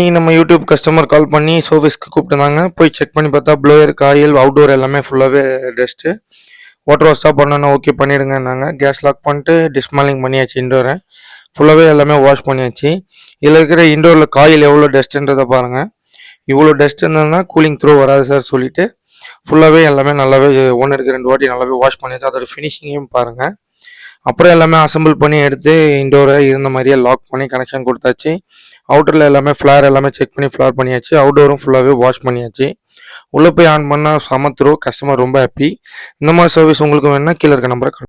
நீங்கள் நம்ம YouTube customer கால் பண்ணி சர்வீஸ்க்கு கூப்பிட்டுருந்தாங்க. போய் செக் பண்ணி பார்த்தா ப்ளோயர், காயில், அவுட்டோர் எல்லாமே ஃபுல்லாகவே டஸ்ட்டு. வாட்டர் வாஷ் தான் பண்ணணும், ஓகே பண்ணிடுங்கன்னாங்க. கேஸ் லாக் பண்ணிட்டு டிஸ்மாலிங் பண்ணியாச்சு. இண்டோரை ஃபுல்லாகவே எல்லாமே வாஷ் பண்ணியாச்சு. இதில் இருக்கிற இண்டோரில் காயில் எவ்வளோ டஸ்ட்டுன்றதை பாருங்கள். இவ்வளோ டஸ்ட் இருந்ததுன்னா கூலிங் த்ரோ வராது சார் சொல்லிவிட்டு ஃபுல்லாகவே எல்லாமே நல்லாவே 1-2 வாட்டி நல்லாவே வாஷ் பண்ணியாச்சு. அதோட ஃபினிஷிங்கையும் பாருங்கள். அப்புறம் எல்லாமே அசம்பிள் பண்ணி எடுத்து இண்டோரை இருந்த மாதிரியே லாக் பண்ணி கனெக்ஷன் கொடுத்தாச்சு. அவுட்டரில் எல்லாமே ஃப்ளார் எல்லாமே செக் பண்ணி ஃப்ளார் பண்ணியாச்சு. அவுட்டோரும் ஃபுல்லாகவே வாஷ் பண்ணியாச்சு. உள்ளே போய் ஆன் பண்ணால் செம த்ரோ. கஸ்டமர் ரொம்ப ஹாப்பி. இந்த மாதிரி சர்வீஸ் உங்களுக்கு வேணுன்னா கீழே இருக்க நம்பரை